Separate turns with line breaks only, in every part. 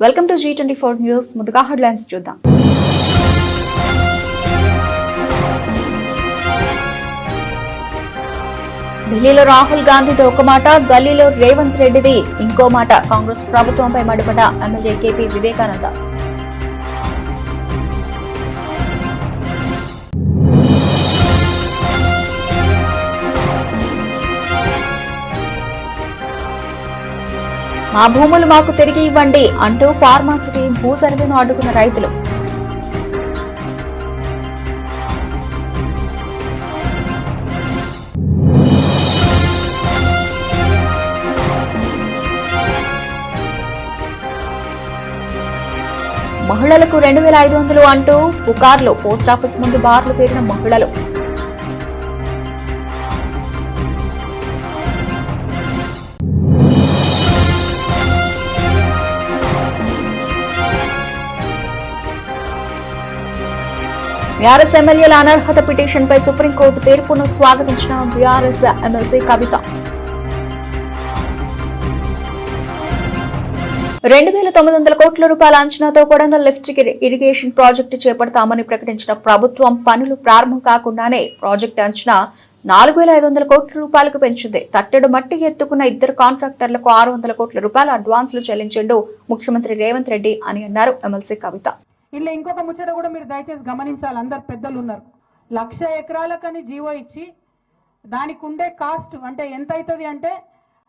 Welcome to G24 news. ముందుగా headlines చూద్దాం. ఢిల్లీలో రాహుల్ గాంధీతో ఒక మాట, గల్లీలో రేవంత్ రెడ్డిది ఇంకో మాట. కాంగ్రెస్ ప్రభుత్వంపై మండిపడ్డ ఎమ్మెల్యే కేపీ వివేకానంద. మా భూములు మాకు తిరిగి ఇవ్వండి అంటూ ఫార్మాసిటీ భూ సర్వేను అడ్డుకున్న రైతులు. మహిళలకు 2500 అంటూ పుకార్లు. పోస్టాఫీస్ ముందు బార్లు పేరిన మహిళలు. బీఆర్ఎస్ ఎమ్మెల్యేల అనర్హత పిటిషన్పై సుప్రీంకోర్టు తీర్పును స్వాగతించిన బీఆర్ఎస్ ఎమ్మెల్సీ కవిత. 2900 కోట్ల రూపాయల అంచనాతో కొడంగల్ లిఫ్ట్ ఇరిగేషన్ ప్రాజెక్టు చేపడతామని ప్రకటించిన ప్రభుత్వం పనులు ప్రారంభం కాకుండానే ప్రాజెక్టు అంచనా 4500 కోట్ల రూపాయలకు పెంచింది. తట్టెడు మట్టి ఎత్తుకున్న ఇద్దరు కాంట్రాక్టర్లకు 600 కోట్ల రూపాయల అడ్వాన్సులు చెల్లించిండు ముఖ్యమంత్రి రేవంత్ రెడ్డి అని అన్నారు ఎమ్మెల్సీ కవిత.
ఇలా ఇంకొక ముచ్చట కూడా మీరు దయచేసి గమనించాలి. అందరు పెద్దలు ఉన్నారు. 1,00,000 ఎకరాలకని జీవో ఇచ్చి దానికి ఉండే కాస్ట్ అంటే ఎంత అవుతుంది అంటే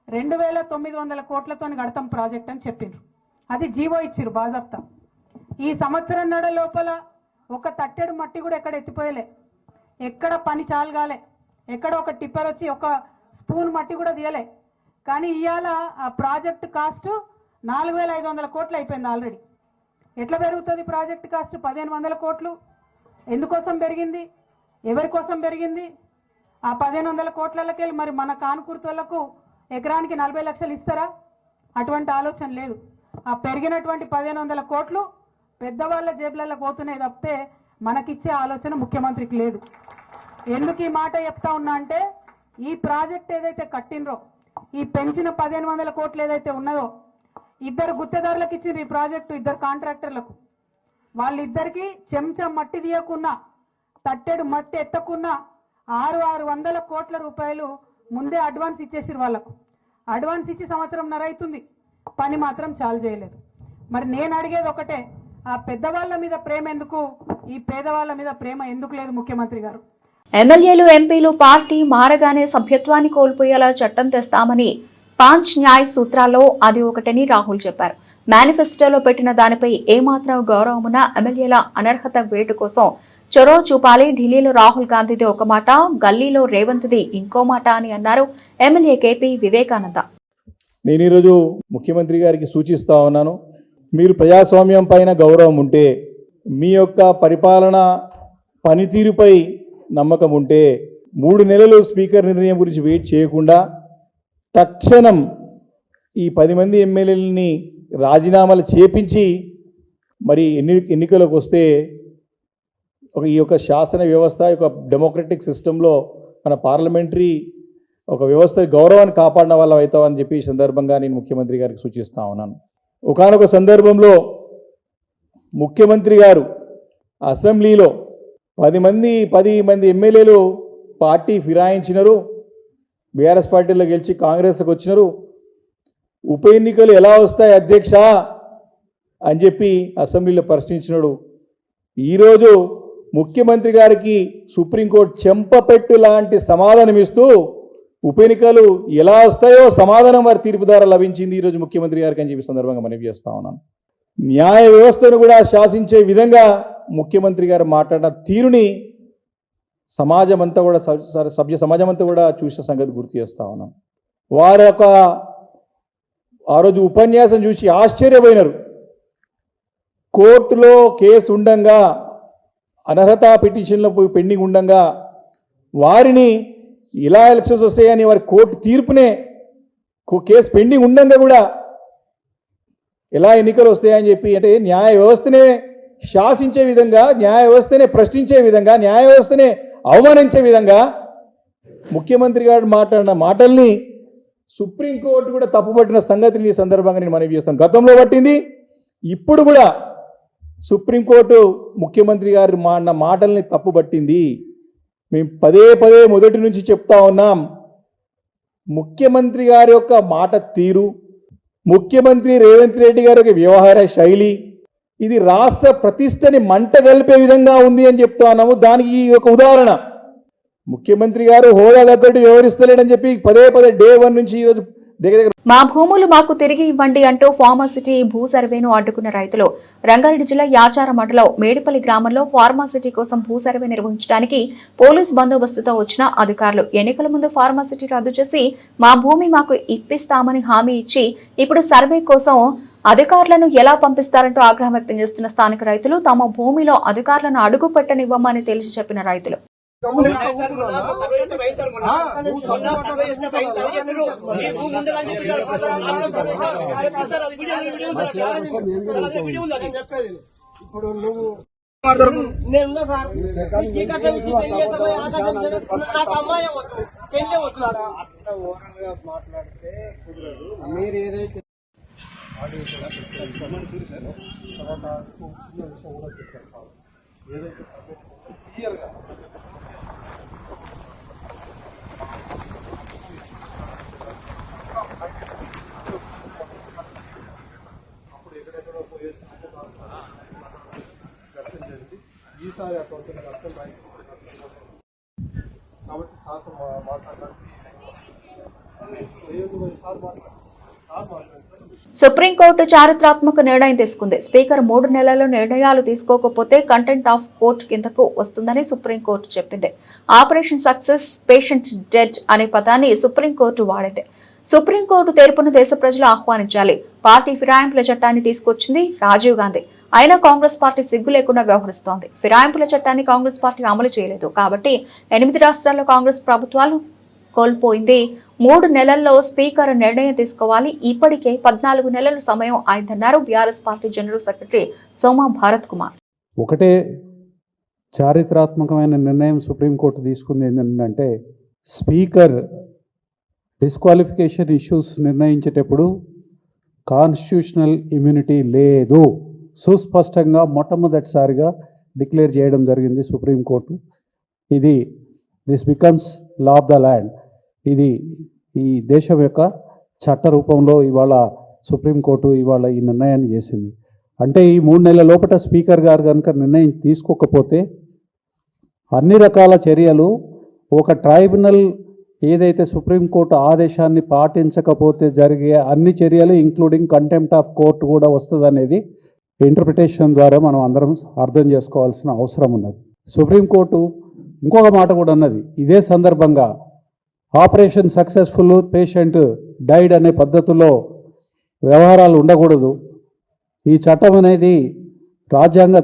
2900 కోట్లతో కడతాం ప్రాజెక్ట్ అని చెప్పిండ్రు. అది జీవో ఇచ్చిరు బాజాప్తా. ఈ సంవత్సరం నడ లోపల ఒక తట్టెడు మట్టి కూడా ఎక్కడ ఎత్తిపోయలే, ఎక్కడ పని చాలుగాలే, ఎక్కడ ఒక టిప్పర్ వచ్చి ఒక స్పూన్ మట్టి కూడా తీయలే. కానీ ఇవాళ ఆ ప్రాజెక్ట్ కాస్ట్ 4500 కోట్లు అయిపోయింది ఆల్రెడీ. ఎట్లా పెరుగుతుంది ప్రాజెక్ట్ కాస్ట్? 1500 కోట్లు. ఎందుకోసం పెరిగింది? ఎవరి కోసం పెరిగింది? ఆ 1500 కోట్లకి మరి మన కానుకూర్తోళ్లకు ఎకరానికి 40 లక్షలు ఇస్తారా? అటువంటి ఆలోచన లేదు. ఆ పెరిగినటువంటి 1500 కోట్లు పెద్దవాళ్ళ జేబులలో పోతున్నాయి తప్పితే మనకిచ్చే ఆలోచన ముఖ్యమంత్రికి లేదు. ఎందుకు ఈ మాట చెప్తా ఉన్నా అంటే ఈ ప్రాజెక్ట్ ఏదైతే కట్టినరో, ఈ పెంచిన 1500 కోట్లు ఏదైతే ఉన్నదో, ఇద్దరు గుత్తేదారులకు ఇచ్చింది ఈ ప్రాజెక్టు, ఇద్దరు కాంట్రాక్టర్లకు. వాళ్ళిద్దరికి చెంచా మట్టి తీయకున్నా, తట్టెడు మట్టి ఎత్తకున్నా 600 కోట్ల రూపాయలు ముందే అడ్వాన్స్ ఇచ్చేసిరు వాళ్ళకు. అడ్వాన్స్ ఇచ్చి సంవత్సరంన్నర అవుతుంది, పని మాత్రం చాలు చేయలేదు. మరి నేను అడిగేది ఒకటే, ఆ పెద్దవాళ్ళ మీద ప్రేమ ఎందుకు, ఈ పేదవాళ్ళ మీద ప్రేమ ఎందుకు లేదు ముఖ్యమంత్రి గారు?
ఎమ్మెల్యేలు ఎంపీలు పార్టీ మారగానే సభ్యత్వాన్ని కోల్పోయేలా చట్టం తెస్తామని 5 న్యాయ సూత్రాల్లో అది ఒకటని రాహుల్ చెప్పారు. మేనిఫెస్టోలో పెట్టిన దానిపై ఏమాత్రం గౌరవమున్నా ఎమ్మెల్యేల అనర్హత వేటు కోసం చొరవ చూపాలి. ఢిల్లీలో రాహుల్ గాంధీది ఒక మాట, గల్లీలో రేవంత్ది ఇంకో మాట అని అన్నారు ఎమ్మెల్యే కేపీ వివేకానంద.
నేను ఈరోజు ముఖ్యమంత్రి గారికి సూచిస్తా ఉన్నాను, మీరు ప్రజాస్వామ్యం పైన గౌరవం ఉంటే, మీ యొక్క పరిపాలన పనితీరుపై నమ్మకం ఉంటే 3 నెలలు స్పీకర్ నిర్ణయం గురించి వెయిట్ చేయకుండా తక్షణం ఈ 10 మంది ఎమ్మెల్యేలని రాజీనామాలు చేపించి మరి ఎన్నికలకు వస్తే ఈ యొక్క శాసన వ్యవస్థ, ఒక డెమోక్రటిక్ సిస్టంలో మన పార్లమెంటరీ ఒక వ్యవస్థ గౌరవాన్ని కాపాడిన వాళ్ళ అవుతామని చెప్పి ఈ సందర్భంగా నేను ముఖ్యమంత్రి గారికి సూచిస్తా ఉన్నాను. ఒకానొక సందర్భంలో ముఖ్యమంత్రి గారు అసెంబ్లీలో 10 మంది ఎమ్మెల్యేలు పార్టీ ఫిరాయించినారు, బీఆర్ఎస్ పార్టీలో గెలిచి కాంగ్రెస్కి వచ్చినారు, ఉప ఎన్నికలు ఎలా వస్తాయి అధ్యక్ష అని చెప్పి అసెంబ్లీలో ప్రశ్నించినాడు. ఈరోజు ముఖ్యమంత్రి గారికి సుప్రీంకోర్టు చెంపపెట్టు లాంటి సమాధానం ఇస్తూ ఉప ఎన్నికలు ఎలా వస్తాయో సమాధానం వారి తీర్పు ద్వారా లభించింది ఈరోజు ముఖ్యమంత్రి గారికి అని చెప్పి సందర్భంగా మనవి చేస్తా ఉన్నాను. న్యాయ వ్యవస్థను కూడా శాసించే విధంగా ముఖ్యమంత్రి గారు మాట్లాడిన తీరుని సమాజం అంతా కూడా సమాజం అంతా కూడా చూసిన సంగతి గుర్తు చేస్తా ఉన్నాం. వారు ఆ రోజు ఉపన్యాసం చూసి ఆశ్చర్యపోయినారు. కోర్టులో కేసు ఉండంగా, అనర్హత పిటిషన్లో పెండింగ్ ఉండంగా వారిని ఇలా ఎలక్షన్స్ వస్తాయని వారి కోర్టు తీర్పునే కేసు పెండింగ్ ఉండంగా కూడా ఎలా ఎన్నికలు వస్తాయని చెప్పి, అంటే న్యాయ వ్యవస్థనే శాసించే విధంగా, న్యాయ వ్యవస్థనే ప్రశ్నించే విధంగా, న్యాయ వ్యవస్థనే అవమానించే విధంగా ముఖ్యమంత్రి గారు మాట్లాడిన మాటల్ని సుప్రీంకోర్టు కూడా తప్పుపట్టిన సంగతిని ఈ సందర్భంగా నేను మనవి చేస్తాను. గతంలో పట్టింది, ఇప్పుడు కూడా సుప్రీంకోర్టు ముఖ్యమంత్రి గారు అన్న మాటల్ని తప్పుపట్టింది. మేము పదే పదే మొదటి నుంచి చెప్తా ఉన్నాం, ముఖ్యమంత్రి గారి యొక్క మాట తీరు, ముఖ్యమంత్రి రేవంత్ రెడ్డి గారి యొక్క వ్యవహార శైలి ఇది రాష్ట్ర ప్రతిష్టని మంట కలిపే విధంగా ఉంది అని చెప్తా ఉన్నాము. దానికి ఈ ఒక ఉదాహరణ, ముఖ్యమంత్రి గారు హోదా తగ్గట్టు వ్యవహరిస్తలేడని చెప్పి పదే పదే డే 1 నుంచి ఈరోజు దగ్గర
మా భూములు మాకు తిరిగి ఇవ్వండి అంటూ ఫార్మాసిటీ భూ సర్వేను అడ్డుకున్న రైతులు. రంగారెడ్డి జిల్లా యాచార మండలం మేడిపల్లి గ్రామంలో ఫార్మాసిటీ కోసం భూ సర్వే నిర్వహించడానికి పోలీస్ బందోబస్తుతో వచ్చిన అధికారులు ఎన్నికల ముందు ఫార్మాసిటీ రద్దు చేసి మా భూమి మాకు ఇప్పిస్తామని హామీ ఇచ్చి ఇప్పుడు సర్వే కోసం అధికారులను ఎలా పంపిస్తారంటూ ఆగ్రహం వ్యక్తం చేస్తున్న స్థానిక రైతులు. తమ భూమిలో అధికారులను అడుగు పెట్టనివ్వమని తేల్చి చెప్పిన రైతులు.
మాట్లాడితే మీరు ఏదైతే క్లియర్గా అప్పుడు ఎక్కడెక్కడో పోయేసి దర్శనం చేసి ఈసారి అక్కడ అర్థం కాబట్టి సార్ మాట్లాడడానికి సార్ మాట్లాడారు.
సుప్రీంకోర్టు చారిత్రాత్మక నిర్ణయం తీసుకుంది. స్పీకర్ 3 నెలల్లో నిర్ణయాలు తీసుకోకపోతే కంటెంప్ట్ ఆఫ్ కోర్టు కిందకు వస్తుందని సుప్రీంకోర్టు చెప్పింది. ఆపరేషన్ సక్సెస్, పేషెంట్ డెడ్ అనే పదాన్ని సుప్రీంకోర్టు వాడింది. సుప్రీంకోర్టు తీర్పును దేశ ప్రజలు ఆహ్వానించాలి. పార్టీ ఫిరాయింపుల చట్టాన్ని తీసుకొచ్చింది రాజీవ్ గాంధీ. అయినా కాంగ్రెస్ పార్టీ సిగ్గు లేకుండా వ్యవహరిస్తోంది. ఫిరాయింపుల చట్టాన్ని కాంగ్రెస్ పార్టీ అమలు చేయలేదు కాబట్టి 8 రాష్ట్రాల్లో కాంగ్రెస్ ప్రభుత్వాలు కోల్పోయింది. 3 నెలల్లో స్పీకర్ నిర్ణయం తీసుకోవాలి. ఇప్పటికే 14 నెలల సమయం అయిందన్నారు BRS party general secretary Soma Bharat Kumar.
ఒకటే చారిత్రాత్మకమైన నిర్ణయం సుప్రీంకోర్టు తీసుకుంది ఏంటంటే, స్పీకర్ డిస్క్వాలిఫికేషన్ ఇష్యూస్ నిర్ణయించేటప్పుడు కాన్స్టిట్యూషనల్ ఇమ్యూనిటీ లేదు, సుస్పష్టంగా మొట్టమొదటిసారిగా డిక్లేర్ చేయడం జరిగింది supreme court. This becomes law of the land. ఇది ఈ దేశం యొక్క చట్ట రూపంలో ఇవాళ సుప్రీంకోర్టు ఇవాళ ఈ నిర్ణయాన్ని చేసింది. అంటే ఈ 3 నెలల లోపల స్పీకర్ గారు కనుక నిర్ణయం తీసుకోకపోతే అన్ని రకాల చర్యలు, ఒక ట్రైబ్యునల్ ఏదైతే సుప్రీంకోర్టు ఆదేశాన్ని పాటించకపోతే జరిగే అన్ని చర్యలు ఇంక్లూడింగ్ కంటెంప్ట్ ఆఫ్ కోర్టు కూడా వస్తుందనేది ఇంటర్ప్రిటేషన్ ద్వారా మనం అందరం అర్థం చేసుకోవాల్సిన అవసరం ఉన్నది. సుప్రీంకోర్టు ఇంకొక మాట కూడా అన్నది ఇదే సందర్భంగా, ఆపరేషన్ సక్సెస్ఫుల్, పేషెంట్ డైడ్ అనే పద్ధతిలో వ్యవహారాలు ఉండకూడదు. ఈ చట్టం అనేది రాజ్యాంగ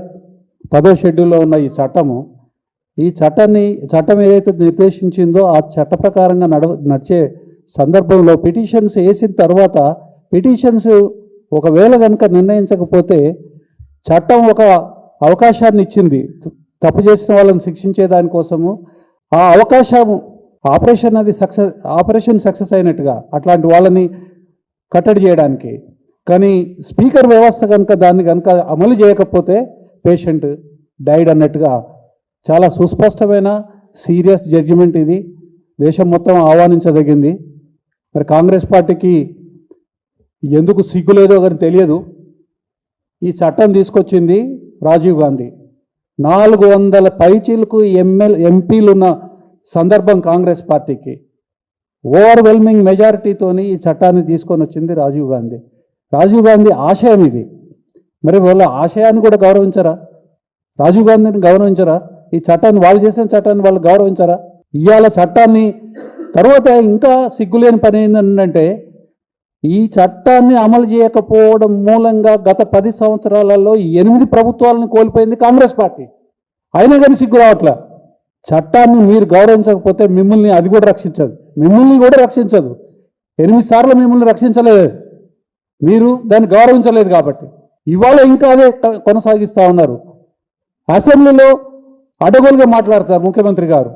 10వ షెడ్యూల్లో ఉన్న ఈ చట్టం ఏదైతే నిర్దేశించిందో ఆ చట్ట ప్రకారంగా నడిచే సందర్భంలో పిటిషన్స్ వేసిన తర్వాత పిటిషన్స్ ఒకవేళ కనుక నిర్ణయించకపోతే చట్టం ఒక అవకాశాన్ని ఇచ్చింది తప్పు చేసిన వాళ్ళని శిక్షించే దానికోసము. ఆ అవకాశం ఆపరేషన్ సక్సెస్ అయినట్టుగా అట్లాంటి వాళ్ళని కట్టడి చేయడానికి. కానీ స్పీకర్ వ్యవస్థ దాన్ని కనుక అమలు చేయకపోతే పేషెంట్ డైడ్ అన్నట్టుగా చాలా సుస్పష్టమైన సీరియస్ జడ్జిమెంట్ ఇది. దేశం మొత్తం ఆహ్వానించదగింది. మరి కాంగ్రెస్ పార్టీకి ఎందుకు సిగ్గులేదో కానీ తెలియదు. ఈ చట్టం తీసుకొచ్చింది రాజీవ్ గాంధీ. 400 పైచీలకు ఎంపీలున్న సందర్భం కాంగ్రెస్ పార్టీకి. ఓవర్వెల్మింగ్ మెజారిటీతోని ఈ చట్టాన్ని తీసుకొని వచ్చింది రాజీవ్ గాంధీ. రాజీవ్ గాంధీ ఆశయం ఇది. మరి వాళ్ళ ఆశయాన్ని కూడా గౌరవించరా? రాజీవ్ గాంధీని గౌరవించరా? ఈ చట్టాన్ని, వాళ్ళు చేసిన చట్టాన్ని వాళ్ళు గౌరవించరా? ఇవాళ చట్టాన్ని తర్వాత ఇంకా సిగ్గులేని పని ఏంటంటే, ఈ చట్టాన్ని అమలు చేయకపోవడం మూలంగా గత 10 సంవత్సరాలలో 8 ప్రభుత్వాలను కోల్పోయింది కాంగ్రెస్ పార్టీ. అయినా కానీ సిగ్గు రావట్లా. చట్టాన్ని మీరు గౌరవించకపోతే మిమ్మల్ని అది కూడా రక్షించదు. 8 సార్లు మిమ్మల్ని రక్షించలేదు. మీరు దాన్ని గౌరవించలేదు కాబట్టి ఇవాళ ఇంకా అదే కొనసాగిస్తూ ఉన్నారు. అసెంబ్లీలో అడగోలుగా మాట్లాడతారు ముఖ్యమంత్రి గారు.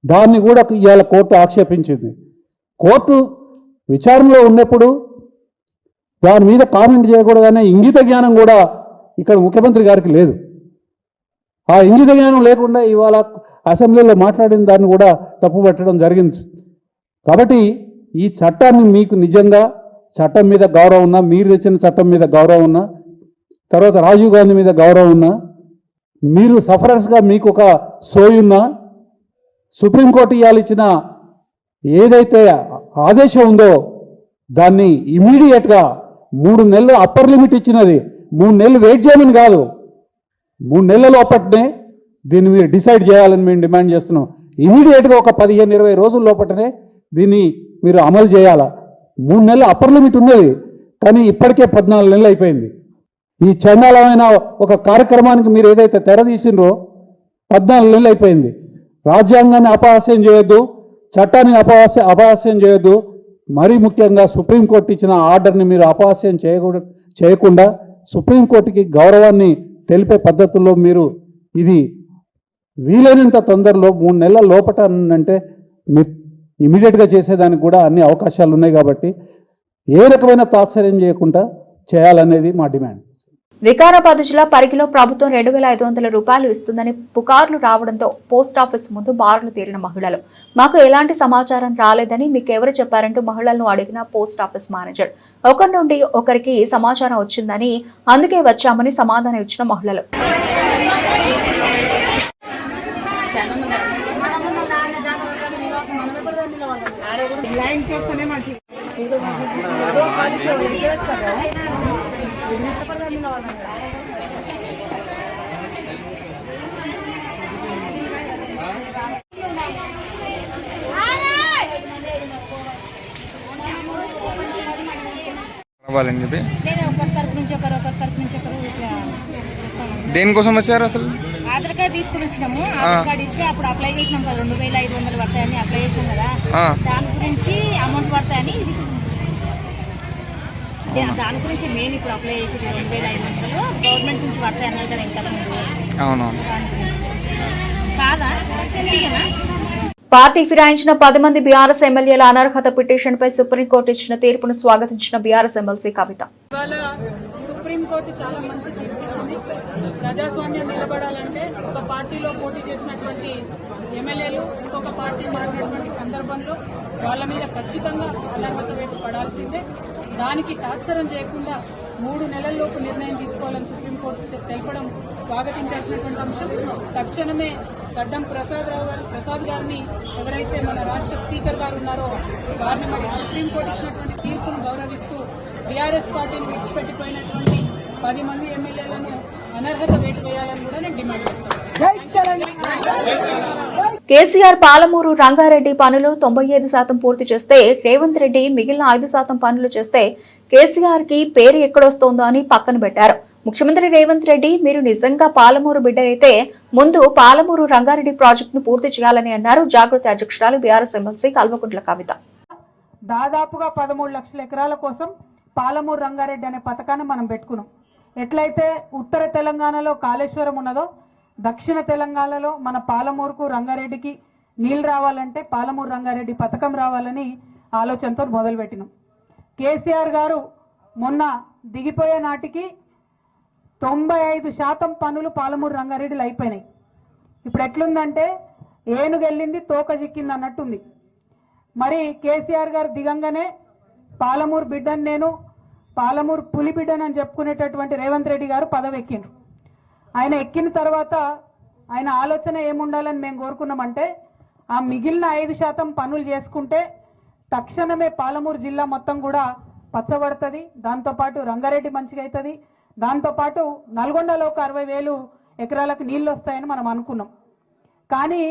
దాన్ని కూడా ఇవాళ కోర్టు ఆక్షేపించింది. కోర్టు విచారణలో ఉన్నప్పుడు దాని మీద కామెంట్ చేయకూడదనే ఇంగిత జ్ఞానం కూడా ఇక్కడ ముఖ్యమంత్రి గారికి లేదు. ఆ ఇంగిత జ్ఞానం లేకుండా ఇవాళ అసెంబ్లీలో మాట్లాడిన దాన్ని కూడా తప్పుపట్టడం జరిగింది. కాబట్టి ఈ చట్టాన్ని మీకు నిజంగా చట్టం మీద గౌరవం ఉన్నా, మీరు తెచ్చిన చట్టం మీద గౌరవం ఉన్నా, తర్వాత రాజీవ్ గాంధీ మీద గౌరవం ఉన్నా, మీరు సఫరర్స్గా మీకు ఒక సోయున్నా, సుప్రీంకోర్టు ఇచ్చిన ఏదైతే ఆదేశం ఉందో దాన్ని ఇమీడియట్గా 3 నెలలు అప్పర్ లిమిట్ ఇచ్చినది, 3 నెలలు వెయిట్ చేయమని కాదు, 3 నెలల లోపటనే దీన్ని మీరు డిసైడ్ చేయాలని మేము డిమాండ్ చేస్తున్నాం. ఇమీడియట్గా ఒక 15-20 రోజుల లోపటనే దీన్ని మీరు అమలు చేయాలా. 3 నెలలు అప్పర్ లిమిట్ ఉన్నది, కానీ ఇప్పటికే 14 నెలలు అయిపోయింది. ఈ చండాలమైన ఒక కార్యక్రమానికి మీరు ఏదైతే తెర తీసిండ్రో 14 నెలలు అయిపోయింది. రాజ్యాంగాన్ని అపహాస్యం చేయొద్దు, చట్టాన్ని అపహాస్యం చేయొద్దు, మరీ ముఖ్యంగా సుప్రీంకోర్టు ఇచ్చిన ఆర్డర్ని మీరు అపహాస్యం చేయకుండా సుప్రీంకోర్టుకి గౌరవాన్ని తెలిపే పద్ధతుల్లో మీరు ఇది వీలైనంత తొందరలో 3 నెలల లోపట అంటే మీరు ఇమీడియట్గా చేసేదానికి కూడా అన్ని అవకాశాలు ఉన్నాయి. కాబట్టి ఏ రకమైన తాత్సర్యం చేయకుండా చేయాలనేది మా డిమాండ్.
వికారాబాద్ జిల్లా పరిగిలో ప్రభుత్వం 2,500 రూపాయలు ఇస్తుందని పుకార్లు రావడంతో పోస్టాఫీస్ ముందు బారులు తీరిన మహిళలు. మాకు ఎలాంటి సమాచారం రాలేదని మీకెవరు చెప్పారంటూ మహిళలను అడిగిన పోస్టాఫీస్ మేనేజర్. ఒకరి నుండి ఒకరికి సమాచారం వచ్చిందని, అందుకే వచ్చామని సమాధానం ఇచ్చిన మహిళలు.
అవ్వాలని చెప్పి
ఒకరి తరపు నుంచి ఒకరు ఇట్లా
దేనికోసం వచ్చారు అసలు?
ఆధార్ కార్డు తీసుకుని వచ్చినాము. ఆధార్ కార్డు ఇస్తే అప్పుడు అప్లై చేసినాం కదా, 2,500 పడతాయని అప్లై చేసాం కదా, దాని గురించి అమౌంట్ పడతాయని దాని గురించి మెయిన్ ఇప్పుడు అప్లై చేసేది 2,500 గవర్నమెంట్ నుంచి పడతాయి అన్నారు కదా ఇంతకుముందు.
అవునవును.
దాని గురించి కాదా?
పార్టీ ఫిరాయించిన 10 మంది బీఆర్ఎస్ ఎమ్మెల్యేల అనర్హత పిటిషన్పై సుప్రీంకోర్టు ఇచ్చిన తీర్పును స్వాగతించిన బీఆర్ఎస్ ఎమ్మెల్సీ కవిత.
సుప్రీంకోర్టు చాలా మంచి తీర్పు ఇచ్చింది. ప్రజాస్వామ్యం నిలబడాలంటే ఒక పార్టీలో పోటీ చేసినటువంటి ఎమ్మెల్యేలు ఇంకొక పార్టీ మారినటువంటి సందర్భంలో వాళ్ళ మీద ఖచ్చితంగా అనర్హత వేటు పడాల్సిందే. దానికి టార్చరం చేయకుండా 3 నెలల్లోపు నిర్ణయం తీసుకోవాలని సుప్రీంకోర్టు తెలపడం స్వాగతించాల్సినటువంటి అంశం. తక్షణమే గడ్డం ప్రసాద్ గారిని ఎవరైతే మన రాష్ట్ర స్పీకర్ గారు ఉన్నారో వారిని మరి సుప్రీంకోర్టు ఇచ్చినటువంటి తీర్పును గౌరవిస్తూ బీఆర్ఎస్ పార్టీని విడిచిపెట్టిపోయినటువంటి 10 మంది ఎమ్మెల్యేలను అనర్హత వేటు వేయాలని కూడా నేను డిమాండ్ చేస్తాను.
కేసీఆర్ పాలమూరు రంగారెడ్డి పనులు 95% పూర్తి చేస్తే రేవంత్ రెడ్డి మిగిలిన 5% పనులు చేస్తే కేసీఆర్ కి పేరు ఎక్కడొస్తోందో అని పక్కన పెట్టారు. ముఖ్యమంత్రి రేవంత్ రెడ్డి, మీరు నిజంగా పాలమూరు బిడ్డ అయితే ముందు పాలమూరు రంగారెడ్డి ప్రాజెక్టును పూర్తి చేయాలని అన్నారు జాగృతి అధ్యక్షురాలు బీఆర్ఎస్ ఎమ్మెల్సీ కల్వకుంట్ల కవిత.
దాదాపుగా 13 లక్షల ఎకరాల కోసం పాలమూరు రంగారెడ్డి అనే పథకాన్ని మనం పెట్టుకున్నాం. ఎట్లయితే ఉత్తర తెలంగాణలో కాళేశ్వరం ఉన్నదో దక్షిణ తెలంగాణలో మన పాలమూరుకు రంగారెడ్డికి నీళ్లు రావాలంటే పాలమూరు రంగారెడ్డి పథకం రావాలని ఆలోచనతో మొదలుపెట్టినాం. కేసీఆర్ గారు మొన్న దిగిపోయే నాటికి 95% పనులు పాలమూరు రంగారెడ్డిలో అయిపోయినాయి. ఇప్పుడు ఎట్లుందంటే ఏనుగెళ్ళింది తోక చిక్కింది అన్నట్టుంది. మరి కేసీఆర్ గారు దిగంగానే పాలమూరు బిడ్డను నేను పాలమూరు పులి బిడ్డనని చెప్పుకునేటటువంటి రేవంత్ రెడ్డి గారు పదవి ఎక్కిండ్రు. ఆయన ఎక్కిన తర్వాత ఆయన ఆలోచన ఏముండాలని మేము కోరుకున్నామంటే ఆ మిగిలిన 5% పనులు చేసుకుంటే తక్షణమే పాలమూరు జిల్లా మొత్తం కూడా పచ్చబడుతుంది, దాంతోపాటు రంగారెడ్డి మంచిగా అవుతుంది, దాంతోపాటు నల్గొండలో ఒక 60,000 ఎకరాలకు నీళ్ళు వస్తాయని మనం అనుకున్నాం. కానీ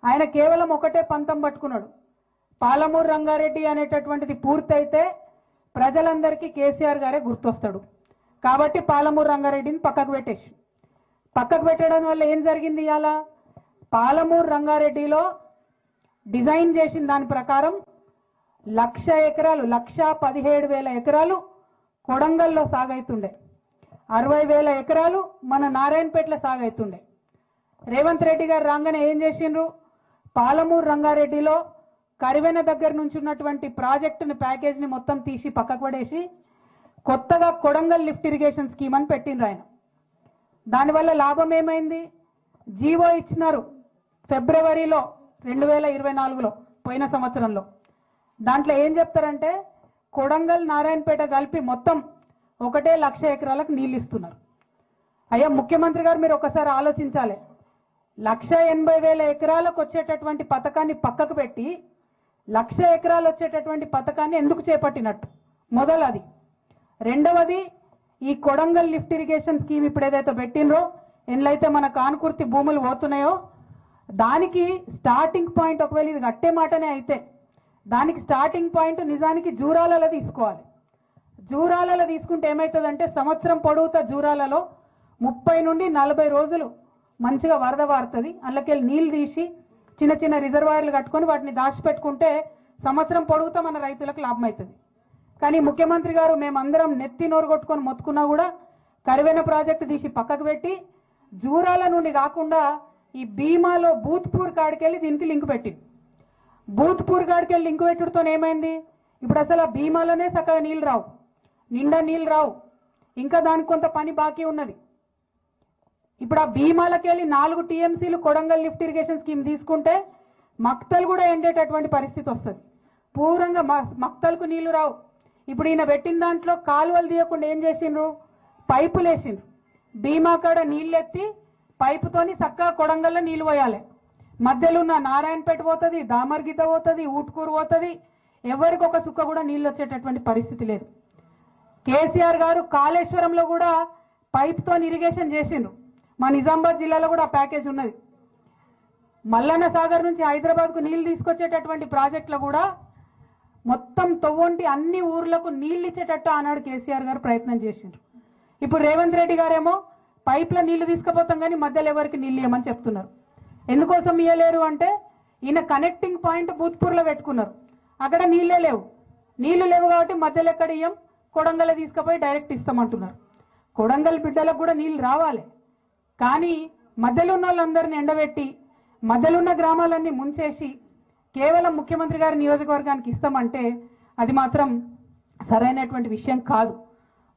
ఆయన కేవలం ఒకటే పంతం పట్టుకున్నాడు. పాలమూరు రంగారెడ్డి అనేటటువంటిది పూర్తయితే ప్రజలందరికీ కేసీఆర్ గారే గుర్తొస్తాడు కాబట్టి పాలమూరు రంగారెడ్డిని పక్కకు పెట్టడం వల్ల ఏం జరిగింది? ఇవాళ పాలమూరు రంగారెడ్డిలో డిజైన్ చేసిన దాని ప్రకారం 1,00,000 ఎకరాలు 1,17,000 ఎకరాలు కొడంగల్లో సాగైతుండే, 60,000 ఎకరాలు మన నారాయణపేటలో సాగైతుండే. రేవంత్ రెడ్డి గారు రాగానే ఏం చేసిండ్రు? పాలమూరు రంగారెడ్డిలో కరివెన దగ్గర నుంచి ఉన్నటువంటి ప్రాజెక్టుని ప్యాకేజ్ని మొత్తం తీసి పక్కకు పడేసి కొత్తగా కొడంగల్ లిఫ్ట్ ఇరిగేషన్ స్కీమ్ అని పెట్టిండ్రు ఆయన. దానివల్ల లాభం ఏమైంది? జీవో ఇచ్చినారు ఫిబ్రవరిలో 2024లో, పోయిన సంవత్సరంలో. దాంట్లో ఏం చెప్తారంటే కొడంగల్ నారాయణపేట కలిపి మొత్తం 1,00,000 ఎకరాలకు నీళ్ళు ఇస్తున్నారు. అయ్యా ముఖ్యమంత్రి గారు, మీరు ఒకసారి ఆలోచించాలి. 1,80,000 ఎకరాలకు వచ్చేటటువంటి పథకాన్ని పక్కకు పెట్టి 1,00,000 ఎకరాలు వచ్చేటటువంటి పథకాన్ని ఎందుకు చేపట్టినట్టు? మొదలది. రెండవది, ఈ కొడంగల్ లిఫ్ట్ ఇరిగేషన్ స్కీమ్ ఇప్పుడు ఏదైతే పెట్టినరో, ఎన్లయితే మన కానుకుర్తి భూములు పోతున్నాయో దానికి స్టార్టింగ్ పాయింట్, ఒకవేళ ఇది కట్టే మాటనే అయితే దానికి స్టార్టింగ్ పాయింట్ నిజానికి జూరాలలో తీసుకోవాలి. జూరాలలో తీసుకుంటే ఏమవుతుందంటే సంవత్సరం పొడవుతా జూరాలలో 30 నుండి 40 రోజులు మంచిగా వరద వారుతుంది. అందులోకెళ్ళి నీళ్ళు తీసి చిన్న చిన్న రిజర్వాయర్లు కట్టుకొని వాటిని దాచిపెట్టుకుంటే సంవత్సరం పొడుగుతా మన రైతులకు లాభం అవుతుంది. కానీ ముఖ్యమంత్రి గారు మేమందరం నెత్తి నోరు కొట్టుకొని మొత్తుకున్నా కూడా కరివెన ప్రాజెక్టు తీసి పక్కకు పెట్టి జూరాల నుండి కాకుండా ఈ భీమాలో బూత్పూర్ కాడికెళ్ళి దీనికి లింక్ పెట్టింది. బూత్పూర్ కాడికెళ్ళి లింక్ పెట్టుడుతో ఏమైంది? ఇప్పుడు అసలు ఆ భీమాలోనే చక్కగా నీళ్ళు రావు, నిండా నీళ్ళు రావు, ఇంకా దానికి కొంత పని బాకీ ఉన్నది. ఇప్పుడు ఆ భీమాలకెళ్ళి 4 టీఎంసీలు కొడంగల్ లిఫ్ట్ ఇరిగేషన్ స్కీమ్ తీసుకుంటే మక్తలు కూడా ఎండేటటువంటి పరిస్థితి వస్తుంది. పూర్వంగా మక్తలకు నీళ్లు రావు. ఇప్పుడు ఈయన పెట్టిన దాంట్లో కాలువలు తీయకుండా ఏం చేసిండ్రు? పైపులు వేసిండ్రు. భీమా కాడ నీళ్ళెత్తి పైపుతోని చక్కగా కొడంగల్లో నీళ్ళు పోయాలి. మధ్యలో ఉన్న నారాయణపేట పోతుంది, దామర్గిత పోతుంది, ఊట్కూరు పోతుంది. ఎవరికి ఒక చుక్క కూడా నీళ్ళు వచ్చేటటువంటి పరిస్థితి లేదు. కేసీఆర్ గారు కాళేశ్వరంలో కూడా పైప్తో ఇరిగేషన్ చేసిండ్రు. మా నిజామాబాద్ జిల్లాలో కూడా ఆ ప్యాకేజ్ ఉన్నది. మల్లన్న సాగర్ నుంచి హైదరాబాద్కు నీళ్లు తీసుకొచ్చేటటువంటి ప్రాజెక్టులో కూడా మొత్తం తొవ్వంటి అన్ని ఊర్లకు నీళ్ళు ఇచ్చేటట్టు ఆనాడు కేసీఆర్ గారు ప్రయత్నం చేసిండ్రు. ఇప్పుడు రేవంత్ రెడ్డి గారేమో పైప్ల నీళ్లు తీసుకుపోతాం కానీ మధ్యలో ఎవరికి నీళ్ళు ఇవ్వమని చెప్తున్నారు. ఎందుకోసం ఇవ్వలేరు అంటే ఈయన కనెక్టింగ్ పాయింట్ బూత్పూర్లో పెట్టుకున్నారు. అక్కడ నీళ్ళే లేవు. నీళ్లు లేవు కాబట్టి మధ్యలో ఎక్కడ ఇయ్యం, కొడంగల్ తీసుకుపోయి డైరెక్ట్ ఇస్తామంటున్నారు. కొడంగల్ బిడ్డలకు కూడా నీళ్ళు రావాలి. కానీ మధ్యలో ఉన్న వాళ్ళందరినీ ఎండబెట్టి మధ్యలో ఉన్న గ్రామాలన్నీ ముంచేసి కేవలం ముఖ్యమంత్రి గారి నియోజకవర్గానికి ఇస్తామంటే అది మాత్రం సరైనటువంటి విషయం కాదు.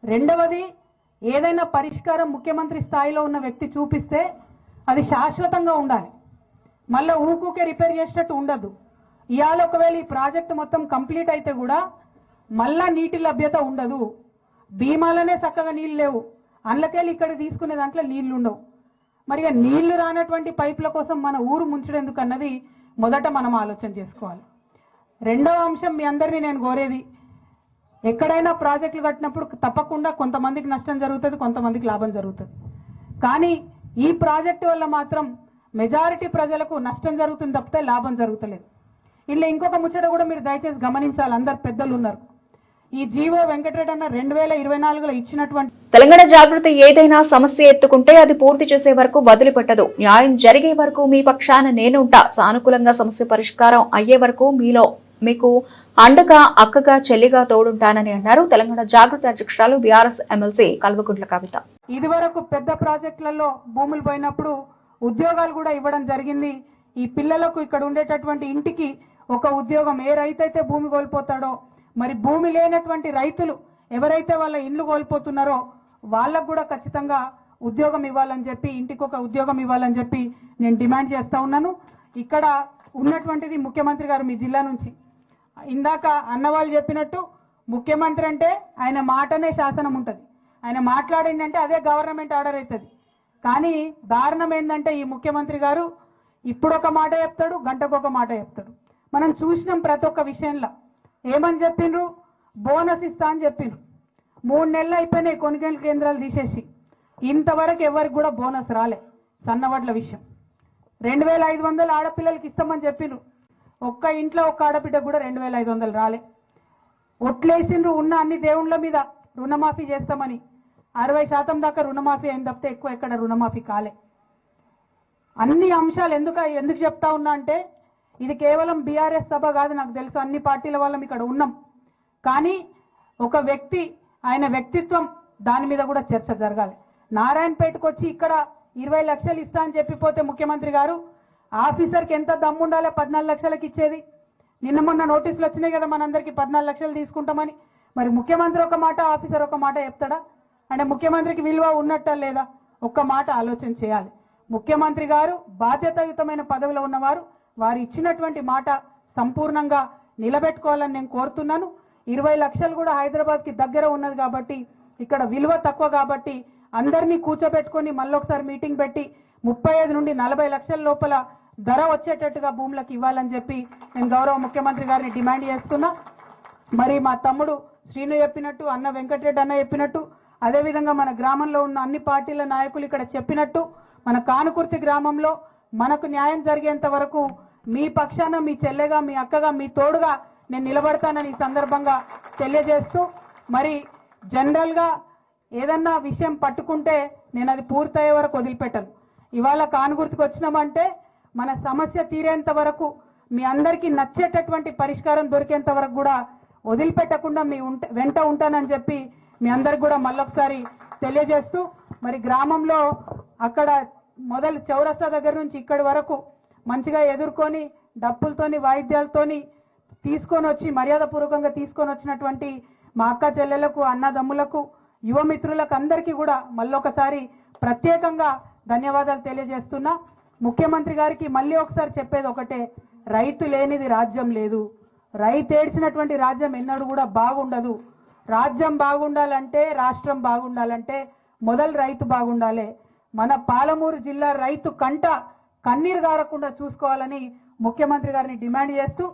రెండవది, ఏదైనా పరిష్కారం ముఖ్యమంత్రి స్థాయిలో ఉన్న వ్యక్తి చూపిస్తే అది శాశ్వతంగా ఉండాలి. మళ్ళీ ఊకూకే రిపేర్ చేసేటట్టు ఉండదు. ఇవాళ ఒకవేళ ఈ ప్రాజెక్టు మొత్తం కంప్లీట్ అయితే కూడా మళ్ళా నీటి లభ్యత ఉండదు. భీమాలనే చక్కగా నీళ్ళు లేవు, అందులోకెళ్ళి ఇక్కడ తీసుకునే దాంట్లో నీళ్లు ఉండవు. మరి నీళ్లు రానటువంటి పైపుల కోసం మన ఊరు ముంచడెందుకు అన్నది మొదట మనం ఆలోచన చేసుకోవాలి. రెండవ అంశం, మీ అందరినీ నేను కోరేది, ఎక్కడైనా ప్రాజెక్టులు కట్టినప్పుడు తప్పకుండా కొంతమందికి నష్టం జరుగుతుంది, కొంతమందికి లాభం జరుగుతుంది. కానీ ఈ ప్రాజెక్టు వల్ల మాత్రం మెజారిటీ ప్రజలకు నష్టం జరుగుతుంది తప్పితే లాభం జరుగుతలేదు. ఇలా ఇంకొక ముచ్చట కూడా మీరు దయచేసి గమనించాలి. అందరు పెద్దలు ఉన్నారు. ఈ జీవో వెంకటరెడ్డి అన్న 2024లో ఇచ్చినటువంటి
తెలంగాణ జాగృతి ఏదైనా సమస్య ఎత్తుకుంటే అది పూర్తి చేసే వరకు వదిలిపెట్టదు. న్యాయం జరిగే వరకు మీ పక్షాన నేనుంటా. సానుకూలంగా సమస్య పరిష్కారం అయ్యే వరకు మీకు అండగా, అక్కగా, చెల్లిగా తోడుంటానని అన్నారు తెలంగాణ జాగృతి అధ్యక్షురాలు బీఆర్ఎస్ ఎమ్మెల్సీ కల్వకుంట్ల కవిత.
ఇదివరకు పెద్ద ప్రాజెక్టులలో భూములు పోయినప్పుడు ఉద్యోగాలు కూడా ఇవ్వడం జరిగింది. ఈ పిల్లలకు ఇక్కడ ఉండేటటువంటి ఇంటికి ఒక ఉద్యోగం, ఏ రైతు అయితే భూమి కోల్పోతాడో, మరి భూమి లేనటువంటి రైతులు ఎవరైతే వాళ్ళ ఇండ్లు కోల్పోతున్నారో వాళ్ళకు కూడా ఖచ్చితంగా ఉద్యోగం ఇవ్వాలని చెప్పి, ఇంటికి ఒక ఉద్యోగం ఇవ్వాలని చెప్పి నేను డిమాండ్ చేస్తా ఉన్నాను. ఇక్కడ ఉన్నటువంటిది ముఖ్యమంత్రి గారు మీ జిల్లా నుంచి ఇందాక అన్నవాళ్ళు చెప్పినట్టు, ముఖ్యమంత్రి అంటే ఆయన మాటనే శాసనం ఉంటుంది. ఆయన మాట్లాడిందంటే అదే గవర్నమెంట్ ఆర్డర్ అవుతుంది. కానీ దారుణం ఏంటంటే ఈ ముఖ్యమంత్రి గారు ఇప్పుడు ఒక మాట చెప్తాడు, గంటకు ఒక మాట చెప్తాడు. మనం చూసినాం ప్రతి ఒక్క విషయంలో. ఏమని చెప్పిండ్రు? బోనస్ ఇస్తా అని చెప్పిండ్రు. 3 నెలలు అయిపోయినాయి కొనుగోలు కేంద్రాలు తీసేసి, ఇంతవరకు ఎవరికి కూడా బోనస్ రాలే. సన్నవడ్ల విషయం 2500 ఆడపిల్లలకి ఇస్తామని చెప్పిండ్రు. ఒక్క ఇంట్లో ఒక్క ఆడబిడ్డ కూడా 2500 రాలే. ఒట్లేసిండ్రు ఉన్న అన్ని దేవుళ్ళ మీద రుణమాఫీ చేస్తామని. 60% దాకా రుణమాఫీ అయిన తప్పితే ఎక్కువ ఎక్కడ రుణమాఫీ కాలే. అన్ని అంశాలు ఎందుకు చెప్తా ఉన్నా అంటే, ఇది కేవలం బీఆర్ఎస్ సభ కాదు, నాకు తెలుసు అన్ని పార్టీల వాళ్ళం ఇక్కడ ఉన్నాం. కానీ ఒక వ్యక్తి, ఆయన వ్యక్తిత్వం, దాని మీద కూడా చర్చ జరగాలి. నారాయణపేటకు వచ్చి ఇక్కడ 20 లక్షలు ఇస్తా అని చెప్పిపోతే ముఖ్యమంత్రి గారు, ఆఫీసర్కి ఎంత దమ్ము ఉండాలి 14 లక్షలకు ఇచ్చేది? నిన్న మొన్న నోటీసులు వచ్చినాయి కదా మనందరికీ 14 లక్షలు తీసుకుంటామని. మరి ముఖ్యమంత్రి ఒక మాట, ఆఫీసర్ ఒక మాట చెప్తాడా? అంటే ముఖ్యమంత్రికి విలువ ఉన్నట్టా లేదా? ఒక్క మాట ఆలోచన చేయాలి. ముఖ్యమంత్రి గారు బాధ్యతాయుతమైన పదవిలో ఉన్నవారు, వారు ఇచ్చినటువంటి మాట సంపూర్ణంగా నిలబెట్టుకోవాలని నేను కోరుతున్నాను. 20 లక్షలు కూడా హైదరాబాద్కి దగ్గర ఉన్నది కాబట్టి, ఇక్కడ విలువ తక్కువ కాబట్టి అందరినీ కూర్చోబెట్టుకొని మళ్ళొకసారి మీటింగ్ పెట్టి 35 నుండి 40 లక్షల లోపల ధర వచ్చేటట్టుగా భూములకు ఇవ్వాలని చెప్పి నేను గౌరవ ముఖ్యమంత్రి గారిని డిమాండ్ చేస్తున్నా. మరి మా తమ్ముడు శ్రీను చెప్పినట్టు, అన్న వెంకటరెడ్డి అన్న చెప్పినట్టు, అదేవిధంగా మన గ్రామంలో ఉన్న అన్ని పార్టీల నాయకులు ఇక్కడ చెప్పినట్టు, మన కానుకుర్తి గ్రామంలో మనకు న్యాయం జరిగేంత వరకు మీ పక్షాన, మీ చెల్లెగా, మీ అక్కగా, మీ తోడుగా నేను నిలబడతానని ఈ సందర్భంగా తెలియజేస్తూ, మరి జనరల్గా ఏదన్నా విషయం పట్టుకుంటే నేను అది పూర్తయ్యే వరకు వదిలిపెట్టను. ఇవాళ కానుగుర్తికి వచ్చినామంటే మన సమస్య తీరేంత వరకు, మీ అందరికీ నచ్చేటటువంటి పరిష్కారం దొరికేంత వరకు కూడా వదిలిపెట్టకుండా మీ వెంట ఉంటానని చెప్పి మీ అందరికి కూడా మళ్ళొకసారి తెలియజేస్తూ, మరి గ్రామంలో అక్కడ మొదలు చౌరస్తా దగ్గర నుంచి ఇక్కడి వరకు మంచిగా ఎదుర్కొని డప్పులతోని వాయిద్యాలతోని తీసుకొని వచ్చి మర్యాదపూర్వకంగా తీసుకొని వచ్చినటువంటి మా అక్క చెల్లెలకు, అన్నదమ్ములకు, యువమిత్రులకు అందరికీ కూడా మళ్ళొకసారి ప్రత్యేకంగా ధన్యవాదాలు తెలియజేస్తున్నా. ముఖ్యమంత్రి గారికి మళ్ళీ ఒకసారి చెప్పేది ఒకటే, రైతు లేనిది రాజ్యం లేదు. రైతు ఏడ్చినటువంటి రాజ్యం ఎన్నడూ కూడా బాగుండదు. రాజ్యం బాగుండాలంటే, రాష్ట్రం బాగుండాలంటే మొదలు రైతు బాగుండాలి. మన పాలమూరు జిల్లా రైతు కంట కన్నీరు గారకుండా చూసుకోవాలని ముఖ్యమంత్రి గారిని డిమాండ్ చేస్తూ,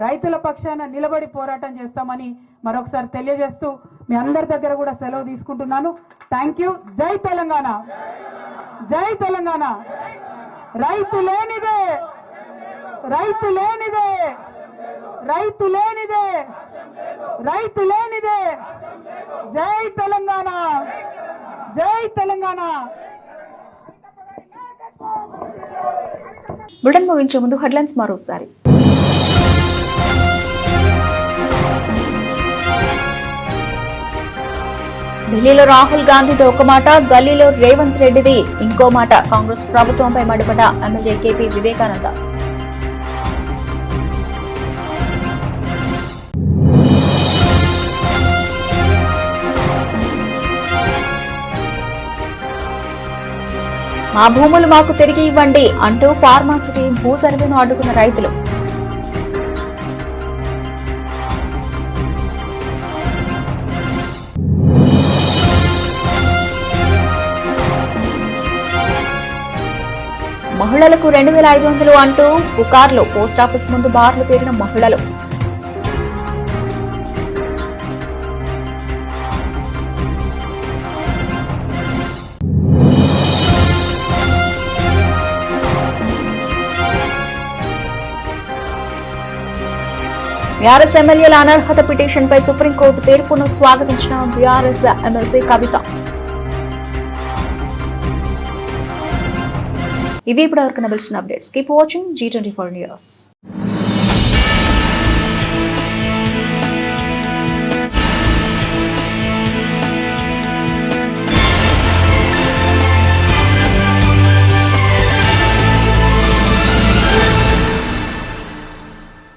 రైతుల పక్షాన నిలబడి పోరాటం చేస్తామని మరొకసారి తెలియజేస్తూ మీ అందరి దగ్గర కూడా సెలవు తీసుకుంటున్నాను. Thank you. జై తెలంగాణ, జై తెలంగాణ. రైతు లేనిదే, రైతు లేనిదే, రైతు లేనిదే, రైతు లేనిదే. జై తెలంగాణ, జై తెలంగాణ.
బులెటిన్ ముగించే ముందు హెడ్లైన్స్ మరోసారి. ఢిల్లీలో రాహుల్ గాంధీతో ఒక మాట, గల్లీలో రేవంత్ రెడ్డిది ఇంకో మాట. కాంగ్రెస్ ప్రభుత్వంపై మండిపడ్డ ఎమ్మెల్యే కేపీ వివేకానంద. మా భూములు మాకు తిరిగి ఇవ్వండి అంటూ ఫార్మాసిటీ భూ సర్వేను అడ్డుకున్న రైతులు. మహిళలకు 2500 అంటూ పుకార్లు. పోస్టాఫీస్ ముందు బార్లు తీరిన మహిళలు. బీఆర్ఎస్ ఎమ్మెల్యేల అనర్హత పిటిషన్పై సుప్రీంకోర్టు తీర్పును స్వాగతించిన బీఆర్ఎస్ ఎమ్మెల్సీ కవిత. ఇవి ఇప్పటివరకు నబిల్చిన updates. Keep watching G24 news.